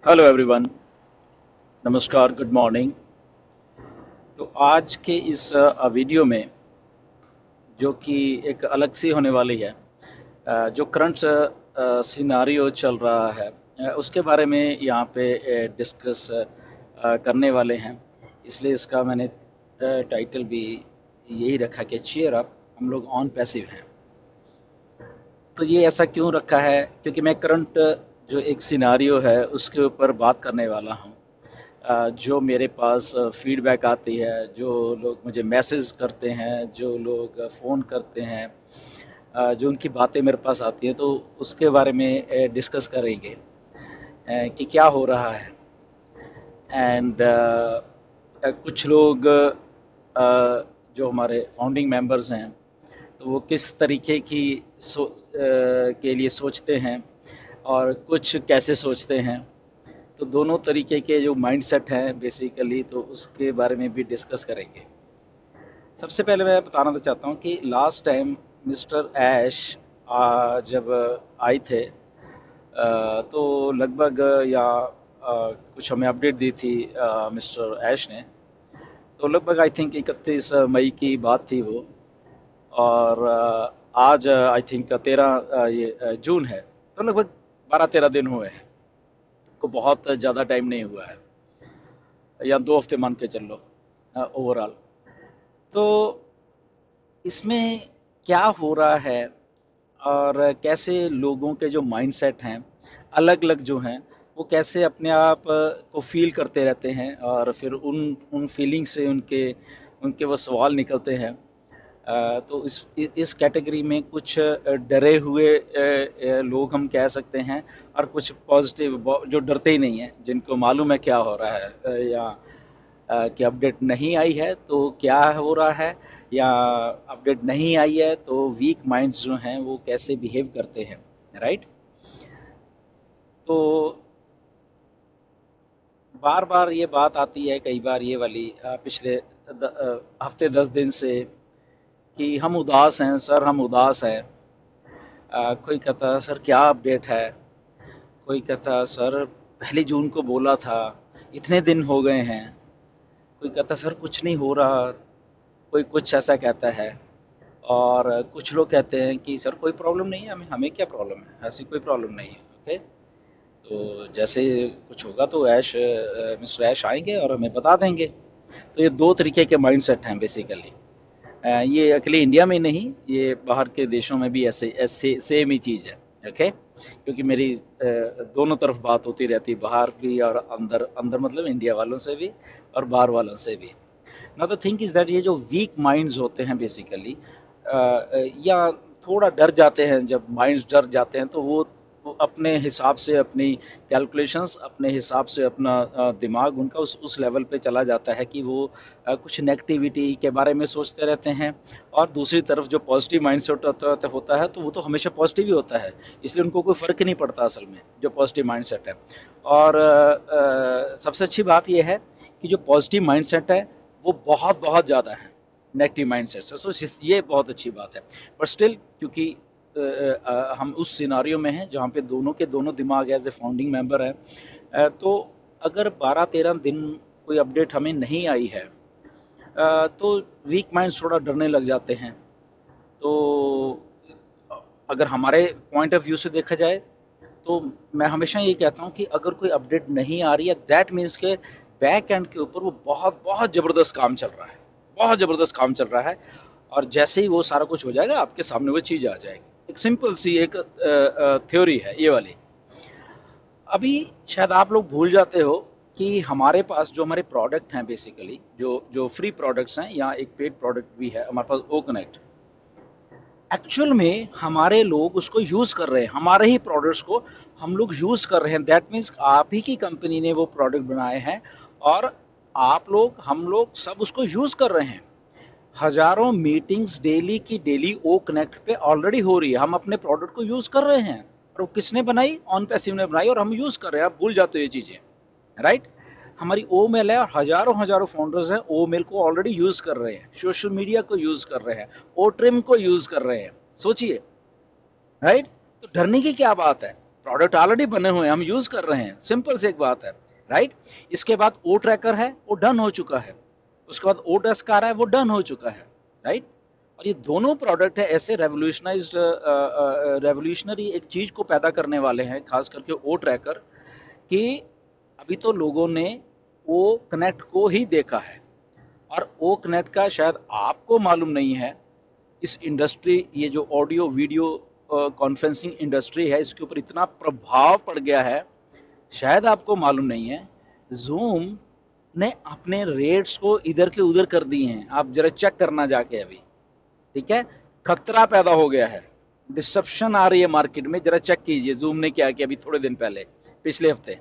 Hello everyone. नमस्कार, good morning. तो आज के इस वीडियो में जो कि एक अलग सी होने वाली है, जो करंट सिनारियो चल रहा है, उसके बारे में यहाँ पे डिस्कस करने वाले हैं। इसलिए इसका मैंने टाइटल भी यही रखा कि चीयर अप, हम लोग ऑन पैसिव हैं। तो ये ऐसा क्यों रखा है? क्योंकि मैं करंट जो एक सिनारियो है उसके ऊपर बात करने वाला हूँ। जो मेरे पास फीडबैक आती है, जो लोग मुझे मैसेज करते हैं, जो लोग फ़ोन करते हैं, जो उनकी बातें मेरे पास आती हैं, तो उसके बारे में डिस्कस करेंगे कि क्या हो रहा है। एंड कुछ लोग जो हमारे फाउंडिंग मेंबर्स हैं, तो वो किस तरीके की के लिए सोचते हैं और कुछ कैसे सोचते हैं। तो दोनों तरीके के जो माइंडसेट हैं बेसिकली, तो उसके बारे में भी डिस्कस करेंगे। सबसे पहले मैं बताना तो चाहता हूँ कि लास्ट टाइम मिस्टर ऐश जब आए थे, तो लगभग या कुछ हमें अपडेट दी थी मिस्टर ऐश ने। तो लगभग आई थिंक 31 मई की बात थी वो। और आज आई थिंक 13 ये जून है, तो लगभग 12-13 दिन हुए हैं। को बहुत ज़्यादा टाइम नहीं हुआ है, या 2 हफ्ते मान के चल लो ओवरऑल। तो इसमें क्या हो रहा है और कैसे लोगों के जो माइंडसेट हैं अलग अलग जो हैं, वो कैसे अपने आप को फील करते रहते हैं, और फिर उन उन फीलिंग से उनके उनके वो सवाल निकलते हैं। तो इस कैटेगरी में कुछ डरे हुए लोग हम कह सकते हैं, और कुछ पॉजिटिव जो डरते ही नहीं हैं, जिनको मालूम है क्या हो रहा है, या कि अपडेट नहीं आई है तो क्या हो रहा है, या अपडेट नहीं आई है तो वीक माइंड्स जो हैं वो कैसे बिहेव करते हैं। राइट। तो बार बार ये बात आती है, कई बार ये वाली पिछले हफ्ते 10 दिन से, कि हम उदास हैं सर, हम उदास हैं। कोई कहता है सर क्या अपडेट है, कोई कहता है सर 1 जून को बोला था, इतने दिन हो गए हैं। कोई कहता है सर कुछ नहीं हो रहा, कोई कुछ ऐसा कहता है। और कुछ लोग कहते हैं कि सर कोई प्रॉब्लम नहीं है, हमें हमें क्या प्रॉब्लम है, ऐसी कोई प्रॉब्लम नहीं है। ओके। तो जैसे कुछ होगा तो मिस्टर ऐश आएंगे और हमें बता देंगे। तो ये दो तरीके के माइंडसेट हैं बेसिकली। ये अकेले इंडिया में नहीं, ये बाहर के देशों में भी ऐसे ऐसे सेम ही चीज़ है। ओके। क्योंकि मेरी दोनों तरफ बात होती रहती है, बाहर भी और अंदर। अंदर मतलब इंडिया वालों से भी और बाहर वालों से भी। Now the thing is that ये जो वीक माइंड्स होते हैं बेसिकली, या थोड़ा डर जाते हैं, जब माइंड्स डर जाते हैं तो वो अपने हिसाब से अपनी कैलकुलेशंस, अपने हिसाब से अपना दिमाग उनका उस लेवल पे चला जाता है कि वो कुछ नेगेटिविटी के बारे में सोचते रहते हैं। और दूसरी तरफ जो पॉजिटिव माइंडसेट होता है तो वो तो हमेशा पॉजिटिव ही होता है, इसलिए उनको कोई फ़र्क ही नहीं पड़ता असल में, जो पॉजिटिव माइंडसेट है। और सबसे अच्छी बात यह है कि जो पॉजिटिव माइंडसेट है वो बहुत बहुत ज़्यादा है नेगेटिव माइंडसेट से। सो ये बहुत अच्छी बात है। पर स्टिल, क्योंकि हम उस सिनारियो में हैं जहाँ पे दोनों के दोनों दिमाग एज ए फाउंडिंग मेंबर हैं, तो अगर 12-13 दिन कोई अपडेट हमें नहीं आई है, तो वीक माइंड्स थोड़ा डरने लग जाते हैं। तो अगर हमारे पॉइंट ऑफ व्यू से देखा जाए, तो मैं हमेशा ये कहता हूँ कि अगर कोई अपडेट नहीं आ रही है, दैट मीन्स के बैक एंड के ऊपर वो बहुत बहुत ज़बरदस्त काम चल रहा है, बहुत ज़बरदस्त काम चल रहा है। और जैसे ही वो सारा कुछ हो जाएगा, आपके सामने वो चीज़ आ जाएगी। एक सिंपल सी एक थ्योरी है ये वाली। अभी शायद आप लोग भूल जाते हो कि हमारे पास जो हमारे प्रोडक्ट हैं बेसिकली, जो जो फ्री प्रोडक्ट्स हैं, या एक पेड प्रोडक्ट भी है हमारे पास, ओ कनेक्ट। एक्चुअल में हमारे लोग उसको यूज कर रहे हैं, हमारे ही प्रोडक्ट्स को हम लोग यूज कर रहे हैं। दैट मीन्स आप ही की कंपनी ने वो प्रोडक्ट बनाए हैं, और आप लोग, हम लोग सब उसको यूज कर रहे हैं। हजारों मीटिंग्स डेली की डेली ओ कनेक्ट पे ऑलरेडी हो रही है, हम अपने प्रोडक्ट को यूज कर रहे हैं। और वो किसने बनाई? ऑन पैसिव ने बनाई, और हम यूज कर रहे हैं। आप भूल जाते हो ये चीजें। राइट। हमारी ओ मेल है, और हजारों हजारों फाउंडर्स हैं ओ मेल को ऑलरेडी यूज कर रहे हैं, सोशल मीडिया को यूज कर रहे हैं, ओ ट्रिम को यूज कर रहे हैं। सोचिए। राइट। तो डरने की क्या बात है? प्रोडक्ट ऑलरेडी बने हुए हैं, हम यूज कर रहे हैं, सिंपल सी एक बात है, राइट। इसके बाद ओ ट्रैकर है, वो डन हो चुका है। उसके बाद ओ डेस्क आ रहा है, वो डन हो चुका है, राइट। और ये दोनों प्रोडक्ट है ऐसे रेवोल्यूशनरी एक चीज को पैदा करने वाले हैं, खास करके ओ ट्रैकर, कि अभी तो लोगों ने ओ कनेक्ट को ही देखा है, और ओ कनेक्ट का शायद आपको मालूम नहीं है। इस इंडस्ट्री, ये जो ऑडियो वीडियो कॉन्फ्रेंसिंग इंडस्ट्री है, इसके ऊपर इतना प्रभाव पड़ गया है, शायद आपको मालूम नहीं है। जूम ने अपने रेट्स को इधर के उधर कर दिए हैं, आप जरा चेक करना जाके अभी, ठीक है। खतरा पैदा हो गया है, डिस्ट्रप्शन आ रही है मार्केट में, जरा चेक कीजिए जूम ने क्या किया अभी थोड़े दिन पहले, पिछले हफ्ते।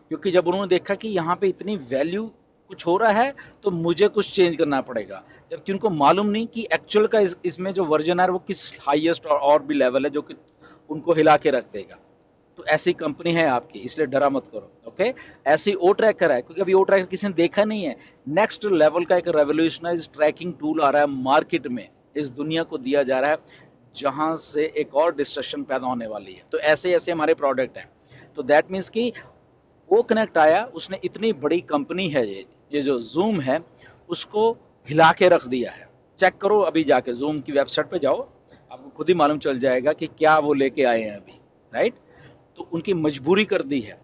क्योंकि जब उन्होंने देखा कि यहाँ पे इतनी वैल्यू कुछ हो रहा है, तो मुझे कुछ चेंज करना पड़ेगा, जबकि उनको मालूम नहीं कि एक्चुअल का इसमें जो वर्जन है वो किस हाईएस्ट और भी लेवल है जो कि उनको हिला के रख देगा। तो ऐसी कंपनी है आपकी, इसलिए डरा मत करो, ओके। ऐसी ओ ट्रैकर है, क्योंकि अभी ओ ट्रैकर किसी ने देखा नहीं है। नेक्स्ट लेवल का एक रेवोल्यूशनाइज ट्रैकिंग टूल आ रहा है मार्केट में, इस दुनिया को दिया जा रहा है, जहां से एक और डिस्ट्रक्शन पैदा होने वाली है। तो ऐसे ऐसे हमारे प्रोडक्ट हैं। तो दैट मीन्स कि वो कनेक्ट आया, उसने इतनी बड़ी कंपनी है ये जो जूम है, उसको हिला के रख दिया है। चेक करो अभी जाके जूम की वेबसाइट पे जाओ, आपको खुद ही मालूम चल जाएगा कि क्या वो लेके आए हैं अभी, राइट। तो उनकी मजबूरी कर दी है।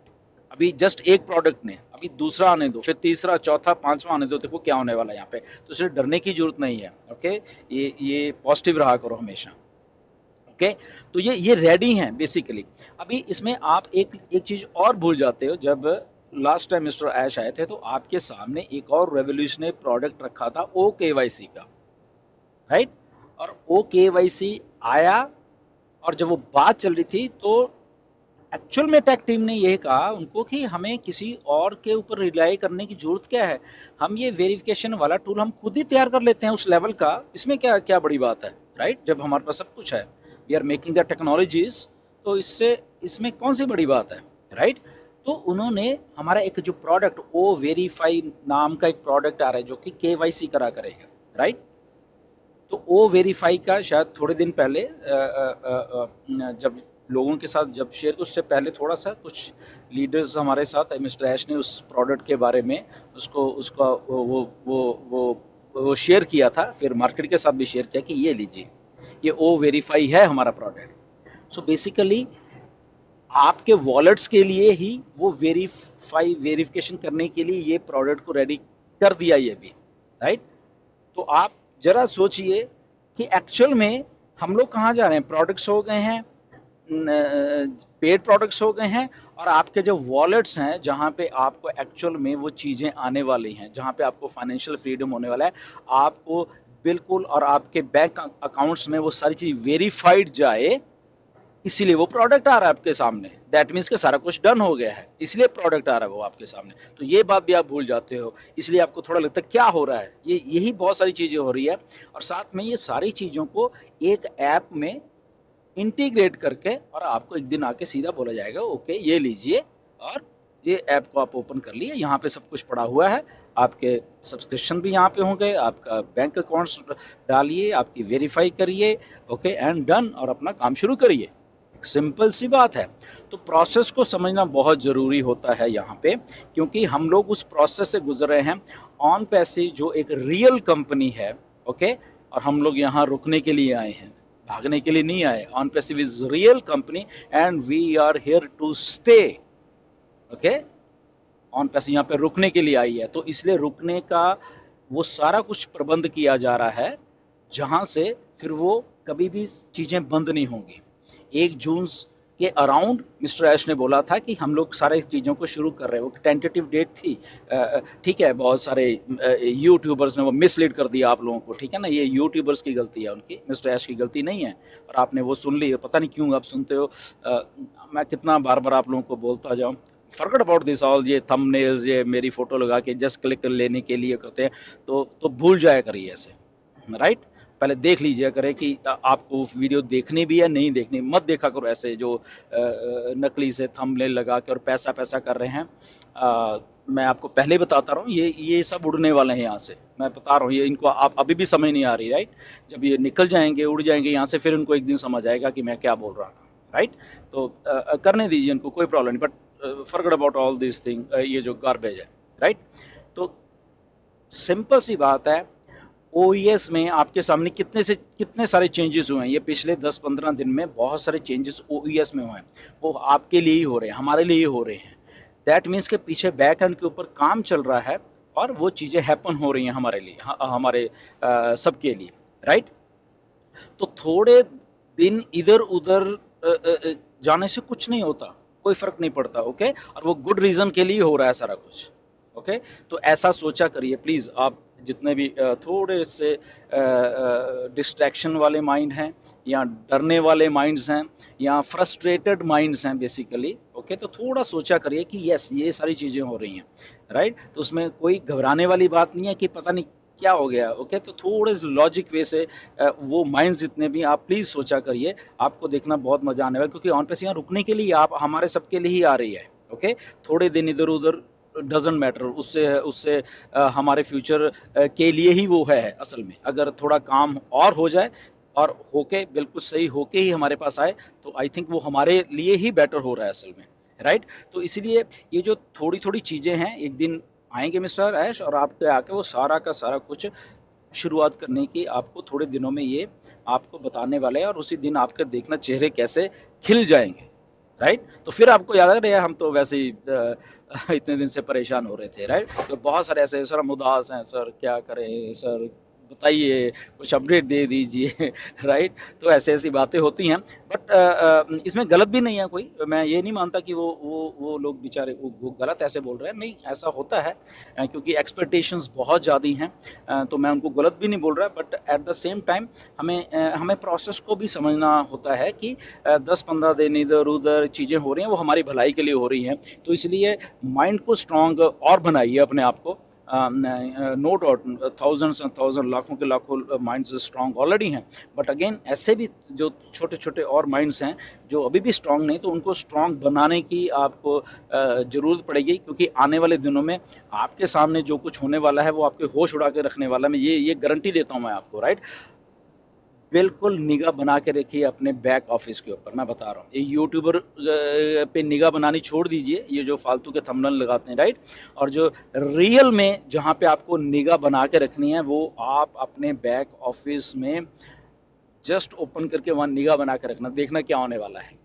अभी जस्ट एक प्रोडक्ट ने, अभी दूसरा आने दो, फिर तीसरा, चौथा, पांचवा आने दो, देखो क्या होने वाला है यहाँ पे। तो इसलिए डरने की जरूरत नहीं है, ओके। ये पॉजिटिव रहा करो हमेशा, ओके। तो ये रेडी हैं बेसिकली। अभी इसमें आप एक चीज और भूल जाते हो, जब लास्ट टाइम मिस्टर ऐश आए थे तो आपके सामने एक और रेवोल्यूशनरी प्रोडक्ट रखा था, ओ केवाईसी का, राइट। और ओ केवाईसी आया, और जब वो बात चल रही थी तो एक्चुअल में टेक टीम ने यह कहा उनको कि हमें किसी और के ऊपर रिलाई करने की जरूरत क्या है, हम ये वेरिफिकेशन वाला टूल हम खुद ही तैयार कर लेते हैं उस लेवल का, इसमें क्या क्या बड़ी बात है, राइट। जब हमारे पास सब कुछ है, we are making the technologies, तो इसमें कौन सी बड़ी बात है, राइट। तो उन्होंने हमारा एक जो प्रोडक्ट ओ वेरीफाई नाम का एक प्रोडक्ट आ रहा है जो कि केवाईसी करा करेगा, राइट। तो ओ वेरीफाई का शायद थोड़े दिन पहले जब लोगों के साथ जब शेयर, उससे पहले थोड़ा सा कुछ लीडर्स हमारे साथ, मिस्टर ऐश ने उस प्रोडक्ट के बारे में उसका वो शेयर किया था, फिर मार्केट के साथ भी शेयर किया कि ये लीजिए, ये ओ वेरीफाई है हमारा प्रोडक्ट। सो बेसिकली आपके वॉलेट्स के लिए ही वो वेरिफिकेशन करने के लिए ये प्रोडक्ट को रेडी कर दिया ये भी, राइट। तो आप जरा सोचिए कि एक्चुअल में हम लोग कहाँ जा रहे हैं। प्रोडक्ट्स हो गए हैं, पेड प्रोडक्ट्स हो गए हैं, और आपके जो वॉलेट्स हैं जहां पे आपको एक्चुअल में वो चीजें आने वाली हैं, जहां पे आपको फाइनेंशियल फ्रीडम होने वाला है, आपको बिल्कुल, और आपके बैंक अकाउंट्स में वो सारी चीज वेरीफाइड जाए, इसीलिए वो प्रोडक्ट आ रहा है आपके सामने। दैट मीन्स कि सारा कुछ डन हो गया है, इसलिए प्रोडक्ट आ रहा है वो आपके सामने। तो ये बात भी आप भूल जाते हो, इसलिए आपको थोड़ा लगता है क्या हो रहा है, यही बहुत सारी चीजें हो रही है। और साथ में ये सारी चीजों को एक ऐप में इंटीग्रेट करके, और आपको एक दिन आके सीधा बोला जाएगा ओके ये लीजिए, और ये ऐप को आप ओपन कर लिए, यहाँ पे सब कुछ पड़ा हुआ है, आपके सब्सक्रिप्शन भी यहाँ पे होंगे, आपका बैंक अकाउंट्स डालिए, आपकी वेरीफाई करिए, ओके एंड डन, और अपना काम शुरू करिए। सिंपल सी बात है। तो प्रोसेस को समझना बहुत जरूरी होता है यहाँ पे, क्योंकि हम लोग उस प्रोसेस से गुजर रहे हैं। ऑन पैसे जो एक रियल कंपनी है, ओके, और हम लोग यहाँ रुकने के लिए आए हैं, भागने के लिए नहीं आए। On passive is real company and we are here to stay, okay. OnPassive यहाँ पे रुकने के लिए आई है, तो इसलिए रुकने का वो सारा कुछ प्रबंध किया जा रहा है, जहां से फिर वो कभी भी चीजें बंद नहीं होंगी। 1 जून के अराउंड मिस्टर ऐश ने बोला था कि हम लोग सारे चीज़ों को शुरू कर रहे हैं, वो टेंटेटिव डेट थी, ठीक है। बहुत सारे यूट्यूबर्स ने वो मिसलीड कर दिया आप लोगों को, ठीक है ना। ये यूट्यूबर्स की गलती है, उनकी, मिस्टर ऐश की गलती नहीं है। और आपने वो सुन ली, पता नहीं क्यों आप सुनते हो, मैं कितना बार बार आप लोगों को बोलता जाऊँ, फॉरगेट अबाउट दिस ऑल, ये थंबनेल्स, ये मेरी फोटो लगा के जस्ट क्लिक लेने के लिए करते हैं, तो भूल जाया करिए ऐसे, राइट। पहले देख लीजिए करे कि आपको वीडियो देखनी भी है नहीं देखनी, मत देखा करो ऐसे जो नकली से थंबनेल लगा के और पैसा पैसा कर रहे हैं। मैं आपको पहले ही बताता रहा हूँ, ये सब उड़ने वाले हैं यहाँ से, मैं बता रहा हूँ। ये इनको आप अभी भी समझ नहीं आ रही, राइट। जब ये निकल जाएंगे, उड़ जाएंगे यहाँ से, फिर इनको एक दिन समझ आएगा कि मैं क्या बोल रहा था, राइट। तो करने दीजिए उनको, कोई प्रॉब्लम नहीं, but forget about all this thing, ये जो गार्बेज है, राइट। तो सिंपल सी बात है, ओईएस में आपके सामने कितने सारे चेंजेस हुए हैं ये पिछले 10-15 दिन में। बहुत सारे चेंजेस ओईएस में हुए हैं, वो आपके लिए ही हो रहे हैं, हमारे लिए ही हो रहे हैं। दैट मीन्स के पीछे बैक एंड के ऊपर काम चल रहा है और वो चीजें हैपन हो रही हैं हमारे लिए, हमारे सबके लिए, राइट। तो थोड़े दिन इधर उधर जाने से कुछ नहीं होता, कोई फर्क नहीं पड़ता, ओके। और वो गुड रीजन के लिए हो रहा है सारा कुछ, ओके। तो ऐसा सोचा करिए प्लीज। आप जितने भी थोड़े से डिस्ट्रैक्शन वाले माइंड हैं, या डरने वाले माइंड्स हैं, या फ्रस्ट्रेटेड माइंड्स हैं बेसिकली, ओके, तो थोड़ा सोचा करिए कि यस ये सारी चीजें हो रही हैं, राइट। तो उसमें कोई घबराने वाली बात नहीं है कि पता नहीं क्या हो गया, ओके। तो थोड़े लॉजिक वे से वो माइंड्स जितने भी आप प्लीज सोचा करिए, आपको देखना बहुत मजा आने वाला, क्योंकि ऑन पे यहाँ रुकने के लिए आप हमारे सबके लिए ही आ रही है, ओके। थोड़े दिन इधर उधर डजेंट मैटर, उससे उससे हमारे फ्यूचर के लिए ही वो है असल में। अगर थोड़ा काम और हो जाए और होके बिल्कुल सही होके ही हमारे पास आए, तो आई थिंक वो हमारे लिए ही बेटर हो रहा है असल में, राइट। तो इसलिए ये जो थोड़ी थोड़ी चीजें हैं, एक दिन आएंगे मिस्टर ऐश और आपके आके वो सारा का सारा कुछ शुरुआत करने की आपको थोड़े दिनों में ये आपको बताने वाले हैं, और उसी दिन आपके देखना चेहरे कैसे खिल जाएंगे, राइट। तो फिर आपको याद आ रहा है हम तो वैसे ही इतने दिन से परेशान हो रहे थे, राइट। तो बहुत सारे ऐसे, सर हम उदास हैं सर, क्या करें सर, बताइए कुछ अपडेट दे दीजिए राइट। तो ऐसे ऐसी बातें होती हैं, बट इसमें गलत भी नहीं है कोई। मैं ये नहीं मानता कि वो लोग बेचारे वो गलत ऐसे बोल रहे हैं, नहीं ऐसा होता है, क्योंकि एक्सपेक्टेशंस बहुत ज़्यादा हैं। तो मैं उनको गलत भी नहीं बोल रहा, but at the same time हमें प्रोसेस को भी समझना होता है कि 10-15 दिन इधर उधर चीज़ें हो रही हैं, वो हमारी भलाई के लिए हो रही हैं। तो इसलिए माइंड को स्ट्रांग और बनाइए अपने आप को। No doubt thousands and thousand, लाखों के लाखों माइंड्स स्ट्रांग ऑलरेडी हैं, बट अगेन ऐसे भी जो छोटे छोटे और माइंड्स हैं जो अभी भी स्ट्रांग नहीं, तो उनको स्ट्रांग बनाने की आपको जरूरत पड़ेगी, क्योंकि आने वाले दिनों में आपके सामने जो कुछ होने वाला है वो आपके होश उड़ा के रखने वाला है। मैं ये गारंटी देता हूं मैं आपको, राइट। बिल्कुल निगाह बना के रखिए अपने बैक ऑफिस के ऊपर, मैं बता रहा हूँ। ये यूट्यूबर पे निगाह बनानी छोड़ दीजिए, ये जो फालतू के थंबनेल लगाते हैं, राइट। और जो रियल में जहाँ पे आपको निगाह बना के रखनी है, वो आप अपने बैक ऑफिस में जस्ट ओपन करके वहाँ निगाह बना के रखना, देखना क्या होने वाला है,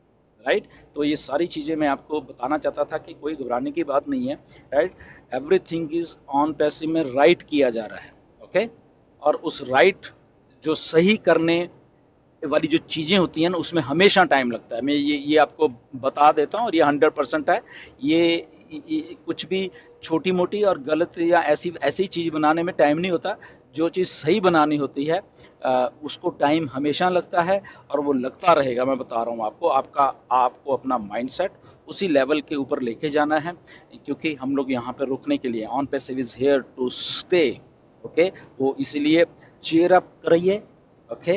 राइट। तो ये सारी चीज़ें मैं आपको बताना चाहता था कि कोई घबराने की बात नहीं है, right. Everything is on passive में राइट किया जा रहा है, ओके। और उस राइट जो सही करने वाली जो चीज़ें होती हैं ना, उसमें हमेशा टाइम लगता है। मैं ये आपको बता देता हूँ, और ये 100% है। कुछ भी छोटी मोटी और गलत या ऐसी ऐसी चीज़ बनाने में टाइम नहीं होता। जो चीज़ सही बनानी होती है उसको टाइम हमेशा लगता है, और वो लगता रहेगा। मैं बता रहा हूँ आपको, आपको अपना माइंडसेट उसी लेवल के ऊपर लेके जाना है, क्योंकि हम लोग यहाँ पे रुकने के लिए, on passive is here to stay, okay. वो इसीलिए चीयर अप करिए, okay,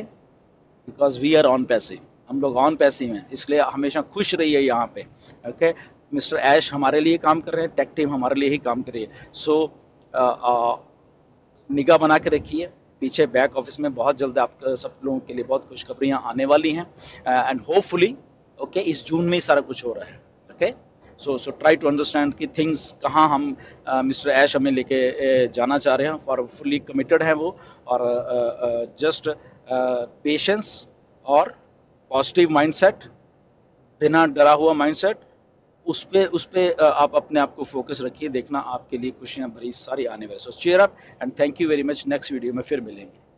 because we are on passive, हम लोग ऑन पैसिव हैं, इसलिए हमेशा खुश रहिए यहाँ पे, ओके। मिस्टर ऐश हमारे लिए काम कर रहे हैं, टेक टीम हमारे लिए ही काम कर रही है। सो निगाह बना के रखिए पीछे बैक ऑफिस में। बहुत जल्द आप सब लोगों के लिए बहुत खुशखबरियां आने वाली हैं, एंड होपफुली, ओके, इस जून में ही सारा कुछ हो रहा है, okay. So try to understand कि थिंग्स कहाँ हम मिस्टर ऐश हमें लेके जाना चाह रहे हैं, फॉर फुली कमिटेड है वो। और जस्ट पेशेंस और पॉजिटिव माइंडसेट, बिना डरा हुआ माइंडसेट, उस पे आप अपने आप को फोकस रखिए, देखना आपके लिए खुशियां भरी सारी आने वाली। So cheer up and thank you very much. Next video में फिर मिलेंगे।